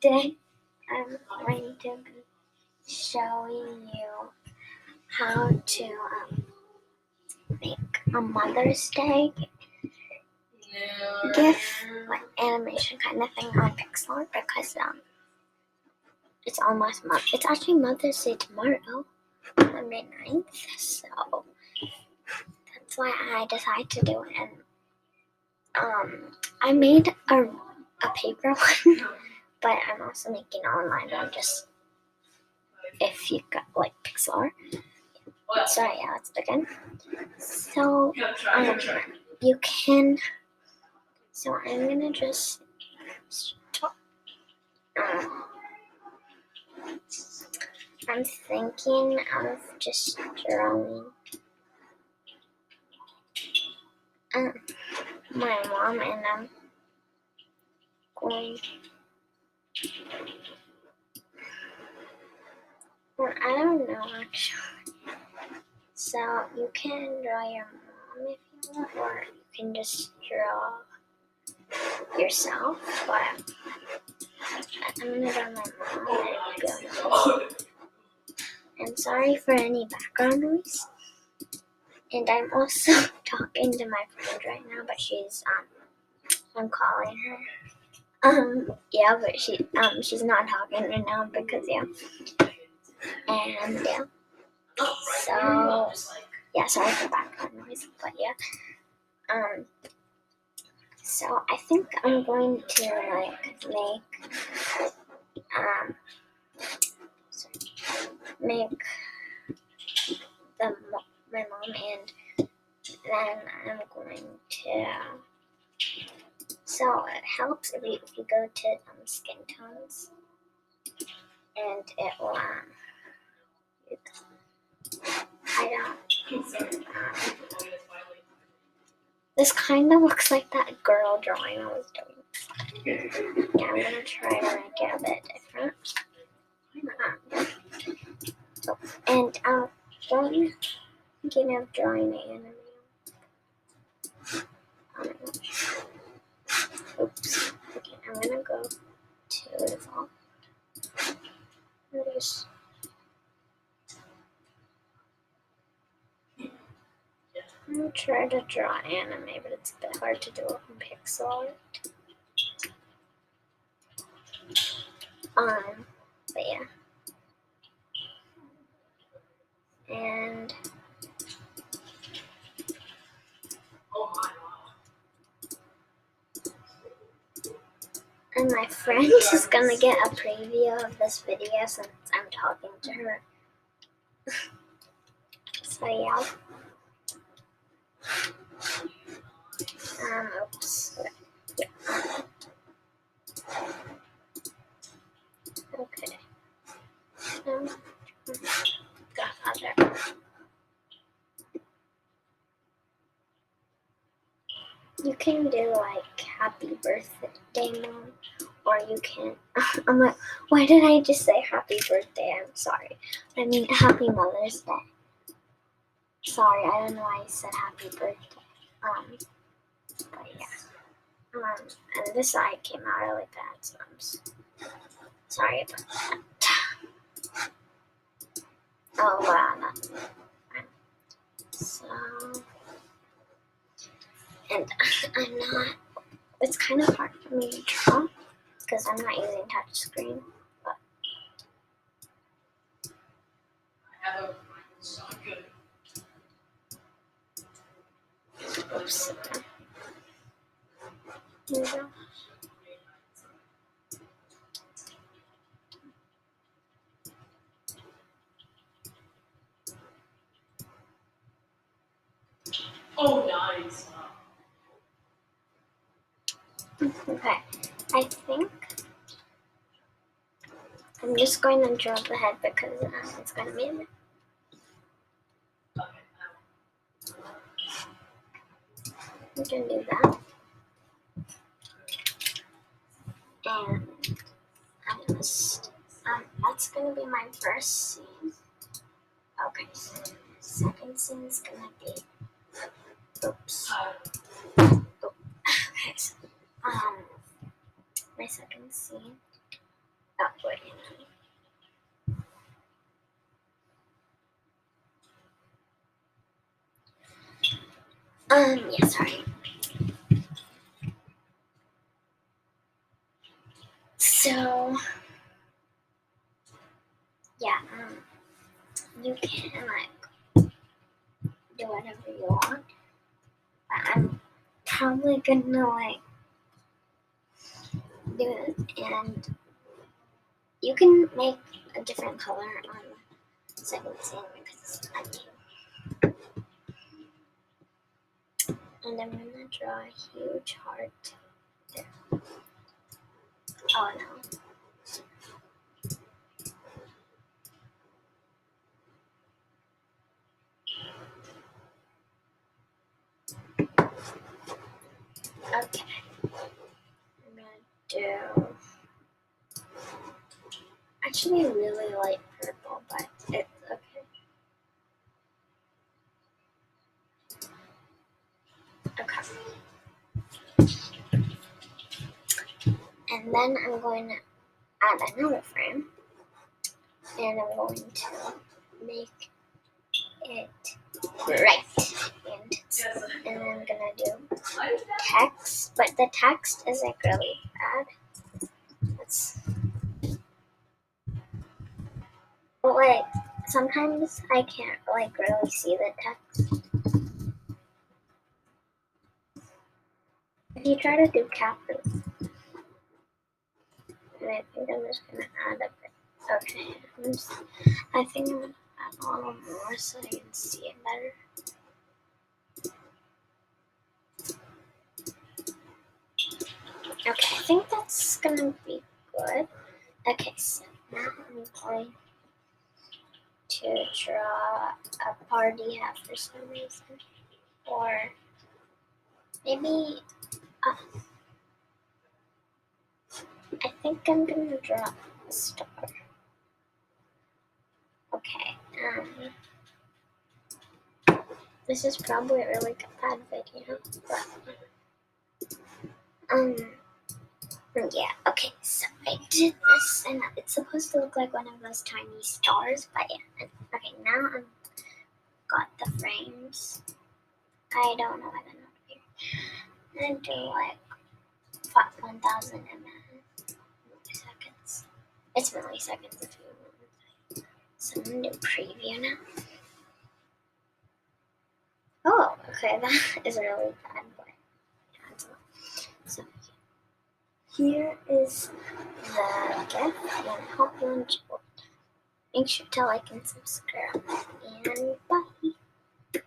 Today I'm going to be showing you how to make a Mother's Day gift, like animation kind of thing on Pixar because it's almost it's actually Mother's Day tomorrow, Monday 9th, so that's why I decided to do it. And I made a paper one, but I'm also making an online one just if you got like Pixar. So yeah, let's begin. So you can. So I'm gonna just start. I'm thinking of just drawing my mom, and I'm going. Well, I don't know actually. So you can draw your mom if you want, or you can just draw yourself. But I'm gonna draw my mom and go. And sorry for any background noise. And I'm also talking to my friend right now, but I'm calling her. Yeah, but she's not talking right now because and yeah. So yeah, sorry for background noise, but yeah. So I think I'm going to make my mom, and then I'm going to. So it helps if you go to skin tones, and it will this kind of looks like that girl drawing I was doing. Yeah, I'm gonna try to make it a bit different. And thinking of drawing an anime. Oops. Okay, I'm gonna go to the phone. I'm gonna try to draw anime, but it's a bit hard to do it in pixel art. But yeah. And my friend is gonna get a preview of this video since I'm talking to her. So yeah. Oops. Yeah. Okay. Got other. You can do like happy birthday, mom, or you can. I'm like, why did I just say happy birthday? I'm sorry. I mean happy Mother's Day. Sorry, I don't know why I said happy birthday. But yeah. And this side came out really bad, so I'm sorry about that. Oh wow, so, and I'm not. It's kind of hard for me to draw because I'm not using touchscreen. But oops. Here we go. Oh, nice. Okay, I think I'm just going to draw the head because it's going to be in it. We can do that. And that's going to be my first scene. Okay, second scene is going to be, oops. Okay, so, my second scene Yeah, sorry. So, yeah, you can, like, do whatever you want. But I'm probably gonna, like, do it, and you can make a different color on the second scene because I do. And I'm gonna draw a huge heart there. Oh no. Okay. I'm gonna do. Actually, I really like purple, but it's okay. Okay. And then I'm going to add another frame, and I'm going to make it right. And I'm gonna do text, but the text is like really bad. It's but like sometimes I can't like really see the text. If you try to do capitals, and I think I'm just gonna add a bit. Okay, I think I'm gonna add a little more so you can see it better. Okay, I think that's gonna be good. Okay, so now I'm going to draw a party hat for some reason. Or maybe, I think I'm gonna draw a star. Okay, this is probably a really bad video, but, yeah, okay, so I did this, and it's supposed to look like one of those tiny stars, but yeah, okay, now I've got the frames. I don't know why they're not here. I'm gonna do like 1,000 milliseconds. It's milliseconds if you want. So I'm gonna do preview now. Oh, okay, that is really bad, but so here is the gift, and I hope you enjoyed. Make sure to like and subscribe, and bye.